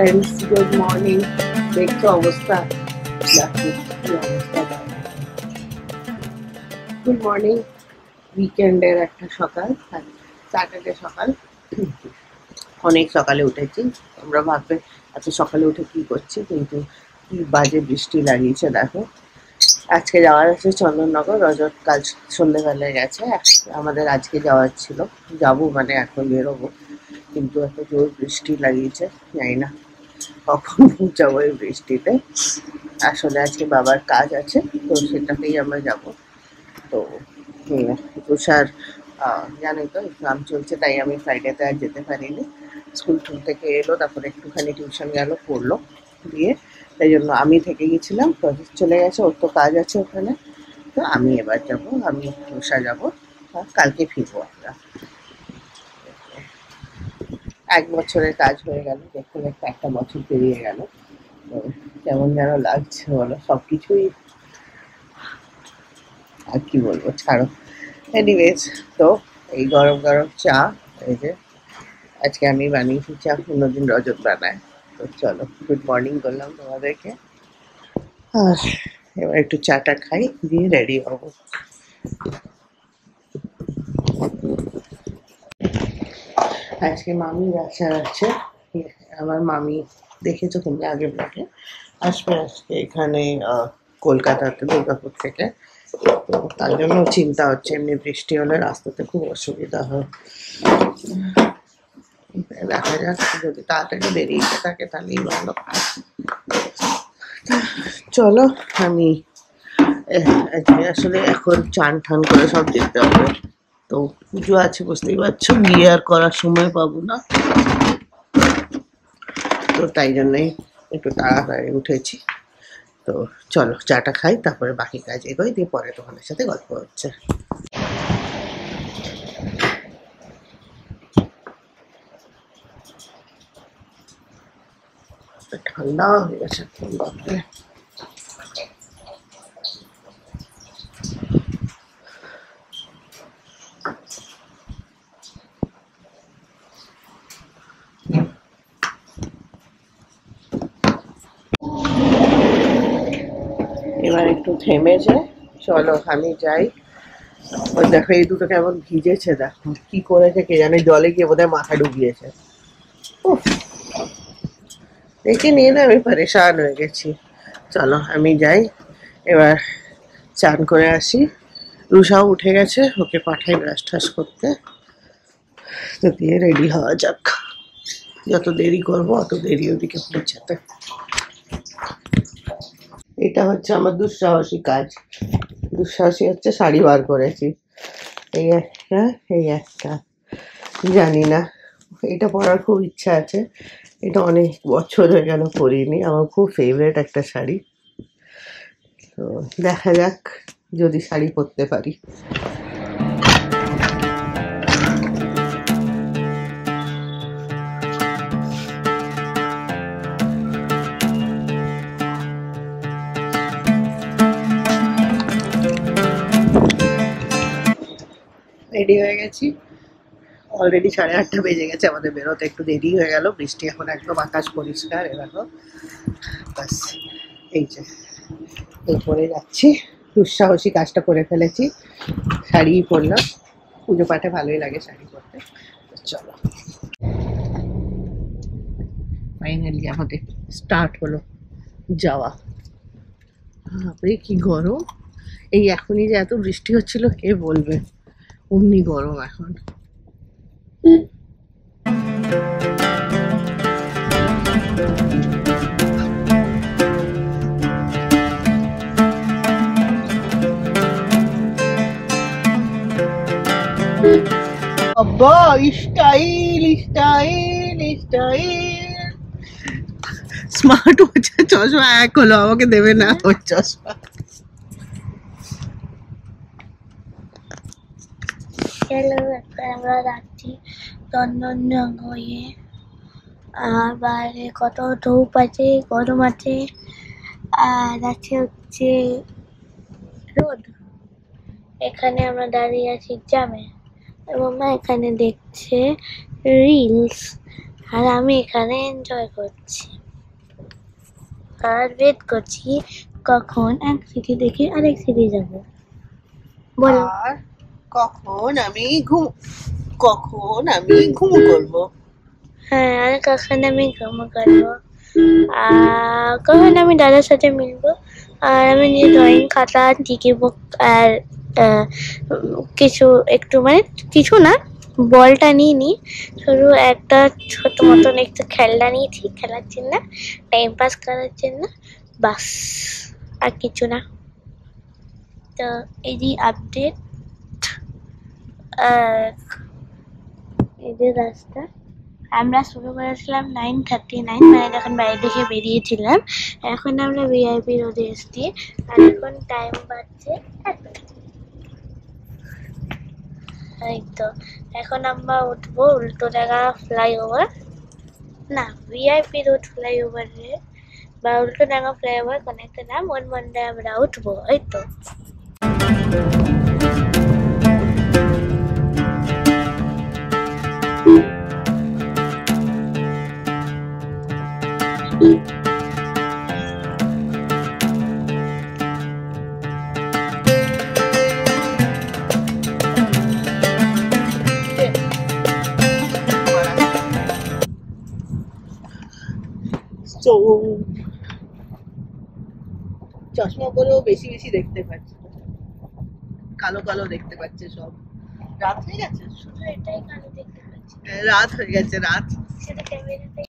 Friends, good morning. দেখছো অবস্থা, দেখো কি অবস্থা। Good morning. উইকেন্ডের একটা সকাল, স্যাটারডে সকাল। অনেক সকালে উঠেছি। আমরা ভাববে এত সকালে উঠে কি করছি, কিন্তু কি বাজে বৃষ্টি লাগিয়েছে দেখো। আজকে যাওয়ার আছে চন্দননগর, রজত কাল সন্ধ্যেবেলায় গেছে। আমাদের আজকে যাওয়ার ছিল, যাবো মানে এখন বেরোবো, কিন্তু এত জোর বৃষ্টি লাগিয়েছে, জানি না কখন পৌঁছাবো এই বৃষ্টিতে। আসলে আজকে বাবার কাজ আছে, তো সেটাতেই আমরা যাব। তো তুষার জানোই তো এক্সাম চলছে, তাই আমি ফ্রাইডেতে আর যেতে পারিনি। স্কুল থেকে এলো, তারপরে একটুখানি টিউশন গেল, পড়লো, দিয়ে তাই জন্য আমি থেকে গেছিলাম। প্রজেক্ট চলে গেছে, ওর তো কাজ আছে ওখানে। তো আমি এবার যাব, আমি তুষার যাবো, কালকে ফিরবো আমরা। 1 বছরের কাজ হয়ে গেল, দেখতে দেখতে একটা বছর পেরিয়ে গেল। তো কেমন যেন লাগছে বলো, সবকিছুই আর কি বলবো, ছাড়ো। এনিওয়েজ, তো এই গরম গরম চা, এই যে আজকে আমি বানিয়েছি চা, অন্যদিন রজত বানায়। তো চলো, গুড মর্নিং করলাম তোমাদেরকে। আর এবার একটু চাটা খাই, দিয়ে রেডি হবো। আজকে মামির আচার আছে। আমার মামি, দেখেছো তুমি আগের ব্লগে, আসবে আজকে এখানে কলকাতাতে, দুর্গাপুর থেকে। তো তার জন্য চিন্তা হচ্ছে, এমনি বৃষ্টি হলে রাস্তাতে খুব অসুবিধা হয়। দেখা যাক, যদি তাড়াতাড়ি বেরিয়ে থাকে তাহলেই ভালো। চলো, আমি আজকে আসলে এখন চান ঠান করে সব যেতে হবে। তো পুজো আছে, বুঝতেই পারছো, বিয়ে আর করার সময় পাবো না। তো তাই জন্যই একটু তাড়াতাড়ি উঠেছি। তো চলো চাটা খাই, তারপরে বাকি কাজ এগোই, দিয়ে পরে তোমাদের সাথে গল্প হচ্ছে। ঠান্ডা হয়ে গেছে বাপরে। এবার একটু থেমেছে, চলো আমি যাই। ওই দেখো, এই দুটো কেমন ভিজেছে, দেখো কি করেছে কে জানে, জলে গিয়ে বোধহয় মাথা ডুবিয়েছে। উফ, দেখে নিয়ে না আমি পরেশান হয়ে গেছি। চলো আমি যাই, এবার চান করে আসি। রুষাও উঠে গেছে, ওকে পাঠাই ব্রাশ ঠাস করতে। তো দিয়ে রেডি হওয়া যাক, যত দেরি করবো অত দেরি ওদিকে পৌঁছাতে। এটা হচ্ছে আমার দুঃসাহসী কাজ। দুঃসাহসী হচ্ছে, শাড়ি বার করেছি, এই একটা, এই একটা, জানি না, এটা পরার খুব ইচ্ছা আছে। এটা অনেক বছর হয়ে গেল পরিনি, আমার খুব ফেভারিট একটা শাড়ি। তো দেখা যাক যদি শাড়ি পরতে পারি। রেডি হয়ে গেছি, অলরেডি 8:30 বেজে গেছে, আমাদের বেরোতে একটু দেরি হয়ে গেল। বৃষ্টি এখন একদম আকাশ পরিষ্কার, এরকম বাস। এই যে এই পরে যাচ্ছি, দুঃসাহসী কাজটা করে ফেলেছি, শাড়ি পরলাম। পুজো পাঠে ভালোই লাগে শাড়ি পরতে। চলো, ফাইনালি আমাদের স্টার্ট হলো যাওয়া। বাপরে কি গরম! এই এখনই যে এত বৃষ্টি হচ্ছিল কে বলবে, অমনি গরম এখন। আব্বা, স্টাইল স্টাইল স্টাইল। স্মার্ট ওয়াচের চশমা এক হলো, আমাকে দেবে না ওর চশমা। আমরা যাচ্ছি চন্দননগরে, আর বাইরে কত ধূপ আছে, গরম আছে, আর আছে হচ্ছে রোদ। এখানে আমরা দাঁড়িয়ে আছি জ্যামে, এবং মা এখানে দেখছে রিলস। আর আমি এখানে এনজয় করছি আর ওয়েট করছি কখন এক সিটি দেখে আরেক সিটি যাব। বলো আর কখন আমি ঘুম করব। হ্যাঁ, আর কখন আমি ঘুম করবো, আর কখন আমি দাদার সাথে মিলবো, আর আমি নিজে ড্রয়িং খাতা টিকি বুক আর আহ, কিছু একটু মানে কিছু না, বলটা নিয়ে নি, শুধু একটা ছোট মতন একটু খেলনা নিয়েছি খেলার জন্য, টাইম পাস করার জন্য, বাস, আর কিছু না। তো এই যে আপডেট, এই যে রাস্তা, আমরা শুরু করেছিলাম 9:39, মানে যখন বাড়ি থেকে বেরিয়েছিলাম। এখন আমরা ভিআইপি রোডে এসেছি আর এখন টাইম বাজছে 1টা। এই তো এখন আমরা উঠবো উল্টোডাঙ্গা ফ্লাইওভার, না ভিআইপি রোড ফ্লাইওভারে বা উল্টোডাঙ্গা ফ্লাইওভার কোনো একটা নাম, ওর মধ্যে আমরা উঠবো। এই তো তো চশমা পরেও বেশি বেশি দেখতে পাচ্ছে, কালো কালো দেখতে পাচ্ছে সব। রাত হয়ে গেছে, শুধু এটাই কালো দেখতে পাচ্ছি, রাত হয়ে গেছে, রাত। সেটা ক্যামেরাতে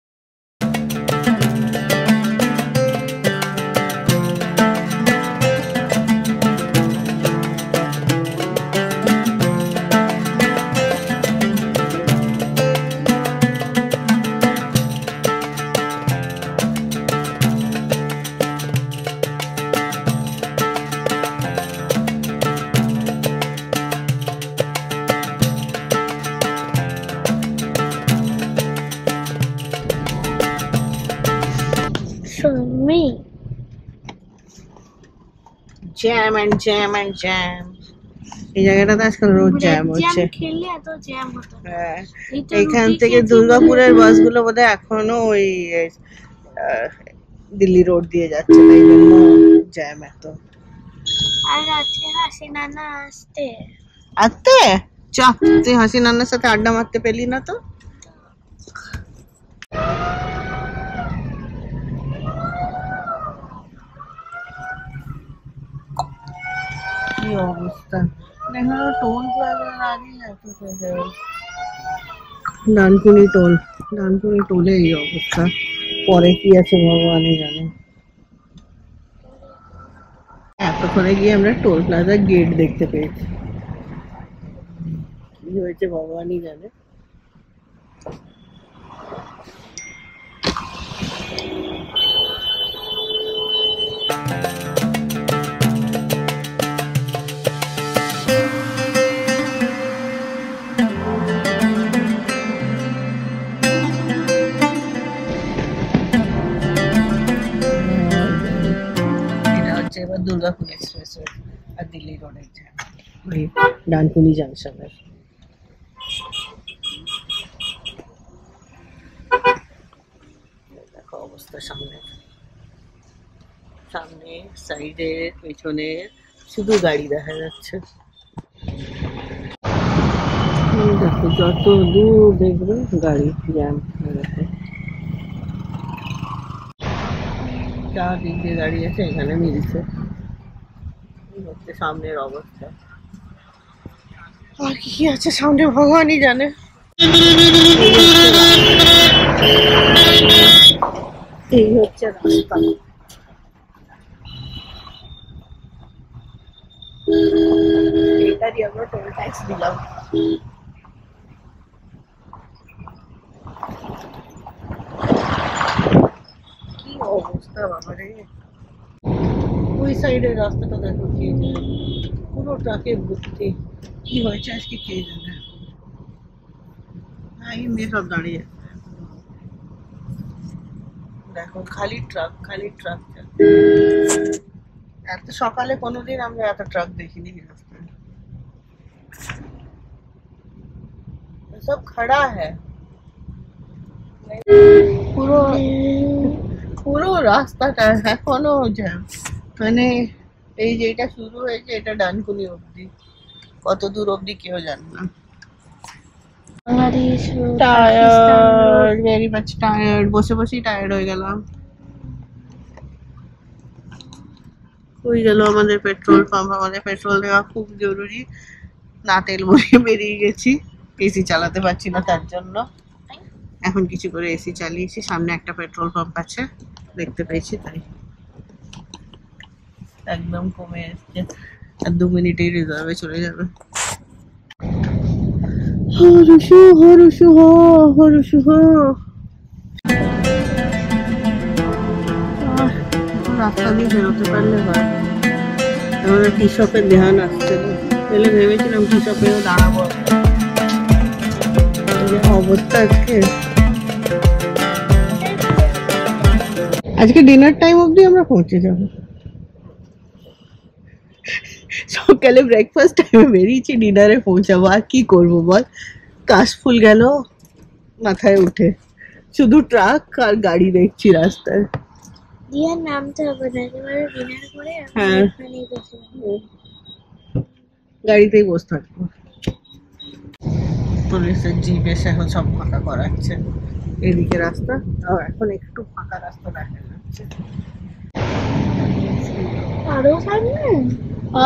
me. Jam and jam and jam. এই জায়গাটাতে আজকাল রোজ জ্যাম হচ্ছে। খেললে এত জ্যাম হতো না। হ্যাঁ, এইটা এইখান রুটি থেকে খেয়েছি দুর্গাপুরের বাসগুলো বোধহয় এখনো ওই দিল্লি রোড দিয়ে যাচ্ছে, তাই জন্য জ্যাম এত। আর আজকে হাসি নানা আসতে আসতে চা, তুই হাসি নান্নার সাথে আড্ডা মারতে পেলি না তো? কি অবস্থা, এখানে টোল প্লাজার আগে এত ডানকুনি টোল, ডানকুনি টোলে এই অবস্থা। পরে কি আছে ভগবানই জানে। এতক্ষণে গিয়ে আমরা টোল প্লাজার গেট দেখতে পেয়েছি, কি হয়েছে ভগবানই জানে। এটা হচ্ছে এবার দুর্গাপুর এক্সপ্রেস আর দিল্লি রোডের জ্যাম, ওই ডানকুনি জাংশনের। দেখো অবস্থা, সামনে সামনে সাইডে পেছনে শুধু গাড়ি দেখা যাচ্ছে। দেখো যত দূর দেখবে গাড়ি, জ্যাম হয়ে গেছে, চারদিক দিয়ে গাড়ি আছে, এখানে মিলছে। এই হচ্ছে সামনের অবস্থা, আর কি আছে সামনে ভগবানই জানে। এই হচ্ছে রাস্তা, এইটারই আমরা টোল ট্যাক্স দিলাম। কি অবস্থা বাবারে, ওই সাইডের রাস্তাটা দেখো, কে জানে, পুরো ট্রাকে ভর্তি। কি হয়েছে আজকে কে জানে, এমনি সব দাঁড়িয়ে দেখো, খালি ট্রাক খালি ট্রাক। এত সকালে কোনোদিন আমরা এত ট্রাক দেখিনি রাস্তায়, সব खड़ा है। পুরো পুরো রাস্তাটা এখনো জ্যাম, মানে এই যে এটা শুরু হয়েছে এটা ডানকুনি অব্দি, কত দূর অব্দি কেউ জানে না। Bangladesh road, Pakistan tired, road. Very much tired, বসে বসেই টায়ার্ড হয়ে গেলাম। ওই গেল আমাদের পেট্রোল পাম্প, আমাদের পেট্রোল দেওয়া খুব জরুরি, না তেল ভরে বেরিয়ে গেছি, এসি চালাতে পারছি না তার জন্য। এখন কিছু করে এসি চালিয়েছি, সামনে একটা পেট্রোল পাম্প আছে দেখতে পেয়েছি তাই, একদম কমে এসছে, আর 2 মিনিটেই রিজার্ভে চলে যাবে। হরসু হরসু হ হরসু হ। রাস্তা দিয়ে বেরোতে পারলে হয়। আমার টি শপের ধ্যান আসছে না, তাহলে ভেবেছিলাম টি শপেও দাঁড়াবো। এই যে অবস্থা আজকে, আজকে ডিনার টাইম অবধি আমরা পৌঁছে যাব। সকালে ব্রেকফাস্ট টাইমে বেরিয়েছি, ডিনারে পৌঁছাবো, আর কি করবো বল, কাশফুল গেল মাথায় উঠে, শুধু ট্রাক আর গাড়ি দেখছি রাস্তায়। দিয়ার নামতে হবে না, একেবারে ডিনার করে হ্যাঁ। এখানেই বসে যাবো। গাড়িতেই বসে থাকবো। পুলিশের জিপ এসে এখন সব ফাঁকা করাচ্ছে, এদিকে রাস্তা, আর এখন একটু ফাঁকা রাস্তা দেখা যাচ্ছে। আরো সামনে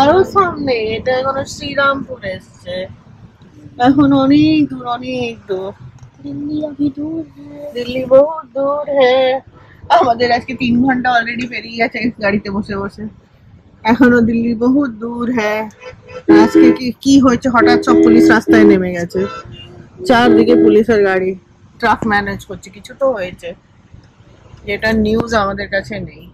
আরো সামনে, এটা এখন শ্রীরামপুর এসছে, এখন অনেক দূর, অনেক দূর। দিল্লি अभी दूर है। দিল্লি বহুত দূর হ্যাঁ। আমাদের আজকে 3 ঘন্টা অলরেডি পেরিয়ে গেছে গাড়িতে বসে বসে, এখনো দিল্লি বহুত দূর হ্যাঁ। আজকে কি হয়েছে হঠাৎ সব পুলিশ রাস্তায় নেমে গেছে, চারদিকে পুলিশের গাড়ি, ট্রাক ম্যানেজ করছে, কিছু তো হয়েছে, যেটা নিউজ আমাদের কাছে নেই।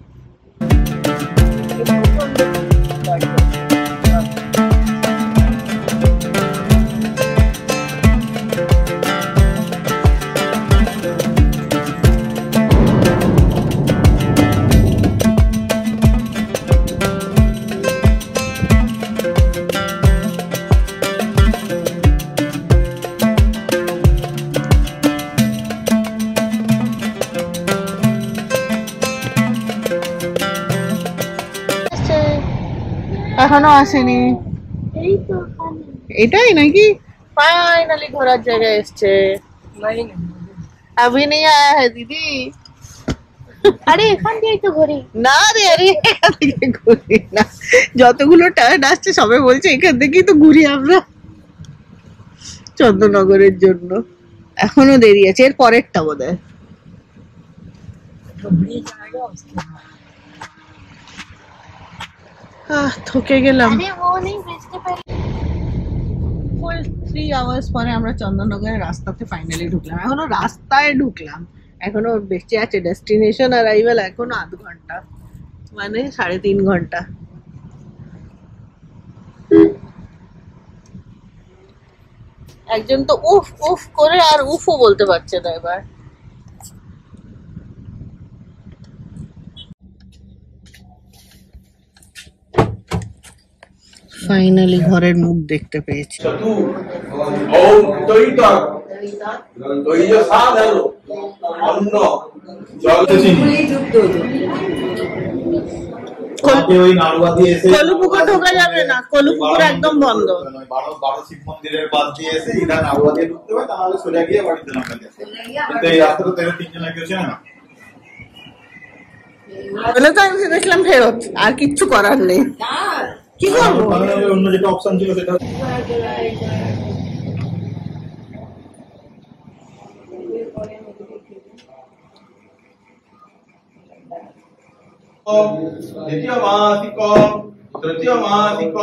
এখনো আসেনি, এই তো ওখানে। এটাই নাকি ফাইনালি ঘোরার জায়গায় এসছে। अभी नहीं आया है दीदी। আরে এখান দিয়েই তো ঘুরি। না রে, আরে এখান থেকে ঘুরি না, যতগুলো টার্ন আসছে সবাই বলছে এখান থেকেই তো ঘুরি আমরা চন্দ্রনগরের জন্য, এখনো দেরি আছে, এর পরেরটা বোধহয়। থকে গেলাম। আরে ও নেই বুঝতে পারি। ফুল 3 আওয়ার্স পরে আমরা চন্দননগরের রাস্তাতে ফাইনালি ঢুকলাম, এখনো রাস্তায় ঢুকলাম, এখনো বেঁচে আছে ডেস্টিনেশন অ্যারাইভাল এখনো 8 ঘন্টা, মানে 3.5 ঘন্টা। একজন তো উফ উফ করে আর উফও বলতে পারছে না এবার। ফাইনালি ঘরের মুখ দেখতে পেয়েছি। কলুপুকুর ঢোকা যাবে না, কলুপুকুর একদম বন্ধ। 12 শিব মন্দিরের পাশ দিয়ে এসে এটা নাড়ুয়া দিয়ে ঢুকতে হবে, তাহলে সোজা গিয়ে বাড়িতে নামতে হবে। কিন্তু এই রাস্তাটা থেকে 3 জন কেউ চেনে না, বলে তো আমি ভেবেছিলাম ফেরত, আর কিচ্ছু করার নেই, কি করবো। অন্য যেটা অপশন ছিল সেটা দ্বিতীয় মাসিক, তৃতীয় মাসিক,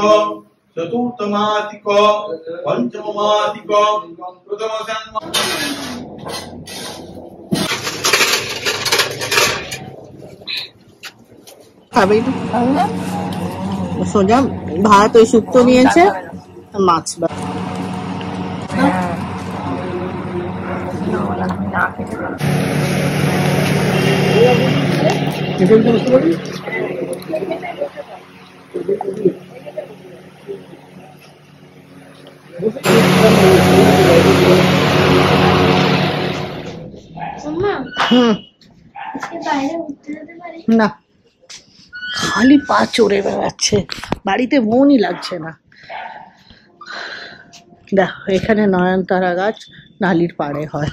চতুর্থ মাসিক, পঞ্চম মাসিক, প্রথম খাবে সোজা ভাত, ওই শুক্তো নিয়েছে, মাছ। না, খালি পা চড়ে বেড়াচ্ছে, বাড়িতে মনই লাগছে না। দেখো এখানে নয়নতারা গাছ নালির পাড়ে হয়,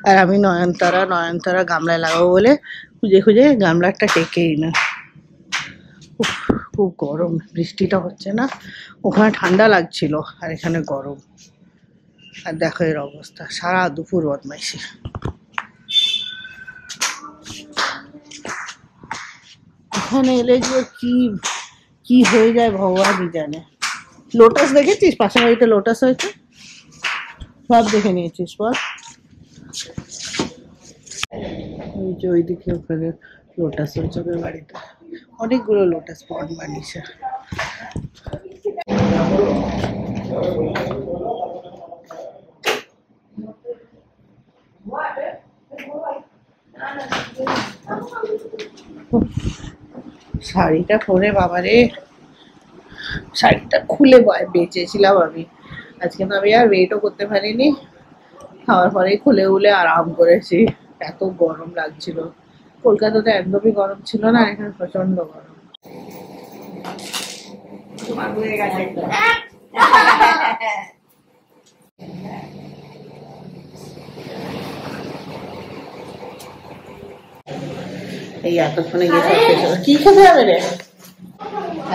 আর আমি নয়নতারা গামলায় লাগাবো বলে খুঁজে খুঁজে গামলাটা টেকেই না। খুব গরম, বৃষ্টিটা হচ্ছে না, ওখানে ঠান্ডা লাগছিল আর এখানে গরম। আর দেখো এর অবস্থা, সারা দুপুর বদমাইশি। এখানে এলে যে কি হয়ে যায় ভগবানই জানে। লোটাস দেখেছিস? পাশের বাড়িতে লোটাস হয়েছে, সব দেখে নিয়েছিস বল? ওইদিকে ওখানে লোটাস হয়েছে ওদের বাড়িতে, অনেকগুলো লোটাস পন্ড বানিয়েছে। শাড়িটা পরে বাবারে, শাড়িটা খুলে বেঁচেছিলাম আমি। আজকে তো আমি আর ওয়েটও করতে পারিনি, খাওয়ার পরে খুলে উলে আরাম করেছি। এত গরম লাগছিল, কলকাতাতে একদমই গরম ছিল না, এখানে প্রচন্ড গরম। এই এতক্ষণে গিয়ে সব শেষ হলো। কি খেতে হবে রে?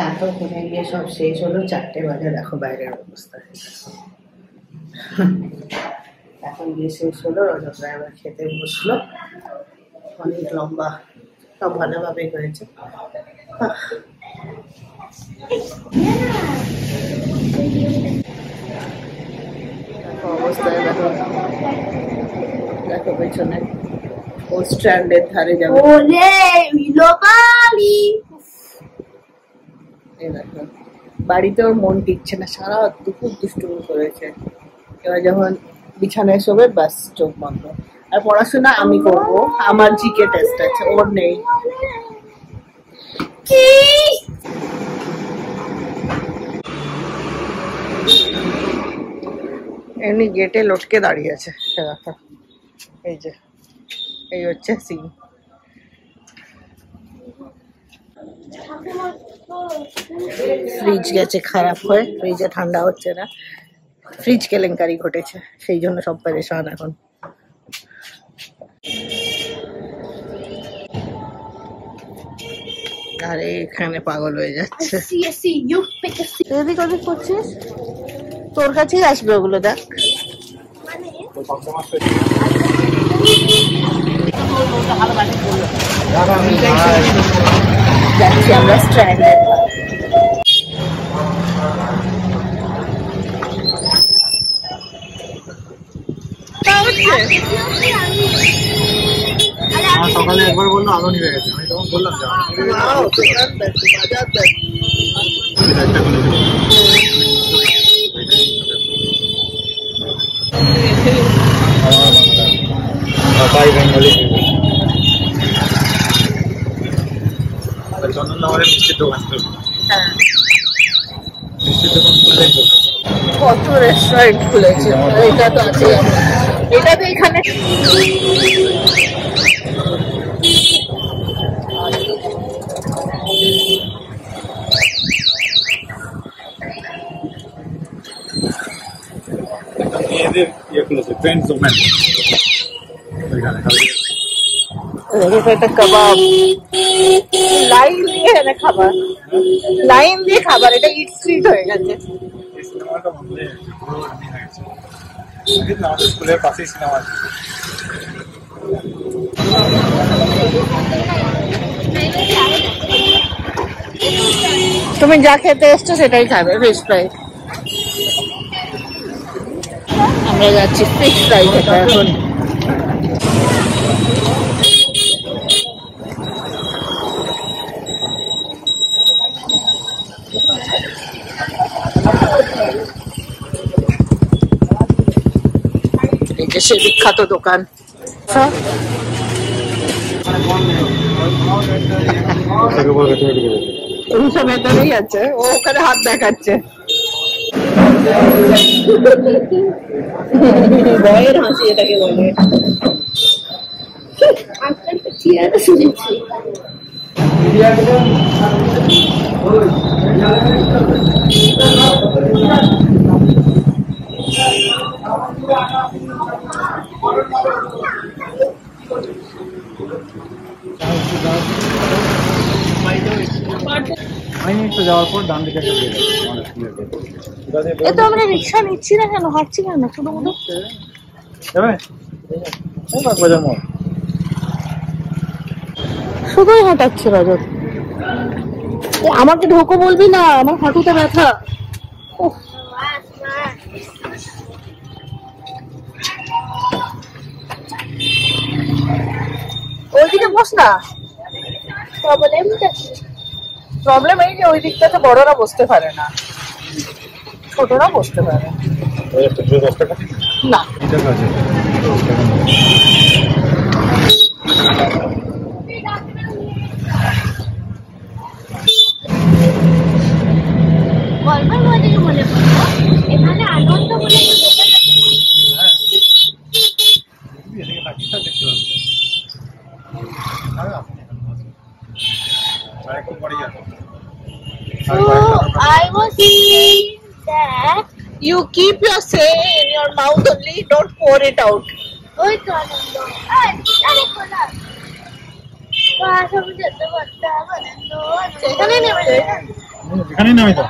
এতক্ষণে গিয়ে সব শেষ হলো, 4টে বাজে। দেখো বাইরের অবস্থা, এখন গিয়ে শেষ হলো। রজত রায় আবার খেতে বসলো, অনেক লম্বা, সব ভালোভাবে হয়েছে। অবস্থায় দেখো, দেখো পেছনে ও স্ট্র্যান্ডের ধারে যাবে। বাড়িতে ওর মন টিকছে না, সারা দুপুর দুষ্টুমি করেছে। এবার যখন বিছানায় শোবে ব্যাস চোখ বন্ধ। আর পড়াশোনা আমি করবো, আমার জিকে টেস্ট আছে, ওর নেই। এমনি গেটে লটকে দাঁড়িয়ে আছে, এই যে এই হচ্ছে সিন। ফ্রিজ গেছে খারাপ হয়ে, ফ্রিজে ঠান্ডা হচ্ছে না, ফ্রিজ কেলেঙ্কারি ঘটেছে, সেই জন্য সব পেরেশান এখন। আরে এখানে পাগল হয়ে যাচ্ছে। এদিক ওদিক করছিস, তোর কাছেই আসবে ওগুলো। দেখ যাচ্ছি আমরা স্ট্র্যান্ডে। সকালে একবার বললো আলো নিভে গেছে, আমি তখন বললাম চন্দননগরের মিষ্টির দোকান। মিষ্টির দোকান খুললে কত রেস্টুরেন্ট খুলেছে, এটা তো আছে, এটা তো এখানে মেয়েদের ইয়ে খুলেছে, ফ্রেন্ডস ওমেন। একটা কাবাব, লাইন দিয়ে এখানে খাবার, লাইন দিয়ে খাবার, এটা ইট স্ট্রিট হয়ে গেছে। আমাদের স্কুলের পাশেই সিনেমা আছে। তুমি যা খেতে এসছো সেটাই খাবে, ফিশ ফ্রাই। আমরা যাচ্ছি ফিশ ফ্রাই খেতে এখন। সে বিখ্যাত দোকান। তুমি সব ভেতরেই আছে, ও ওখানে হাত দেখাচ্ছে। ভয়ের হাসি এটাকে বলে। আজকাল চেয়ারে শুনেছি। যাওয়ার পর ডান দিকে এ তো আমরা রিক্সা নিচ্ছি না কেন, হাঁটছি কেন শুধু মতো? শুধুই হাঁটাচ্ছে রজত। আমাকে ঢোকো বলবি না, আমার হাঁটুতে ব্যথা। ওইদিকে বস না। প্রবলেম এই যে ওই দিকটাতে বড়রা বসতে পারে না, ছোটরা বসতে পারে না। গল্পের মধ্যে মনে পড়লো এখানে আনন্দ বলে I was saying that You keep your say in your mouth only, don't pour it out. ওই তো আনন্দ। আরে খোলা সব যেতে পারতাম আনন্দ। এখানে নেমে যাই, এখানেই নামি তো।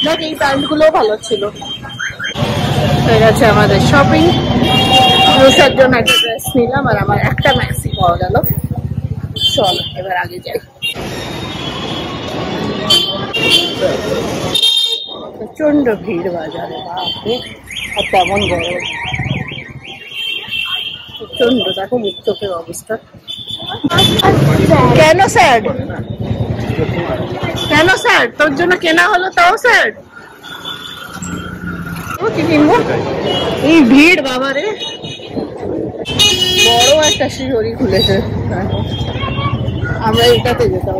দেখ এই প্যান্টগুলো ভালো ছিল। হয়ে গেছে আমাদের শপিং। রুষার জন্য একটা ড্রেস নিলাম আর আমার একটা ম্যাক্সি পাওয়া গেল। চল এবার আগে যাই। প্রচন্ড ভিড় বাজারে, বাপরে, আর তেমন গরম। প্রচন্ড, দেখো মুখ চোখের অবস্থা। কেন স্যার? কেন স্যার? তোর জন্য কেনা হলো তাও স্যার? কি কিনবো? এই ভিড় বাবারে, বড় একটা শিহরি খুলেছে। আমরা এটাতে যেতাম।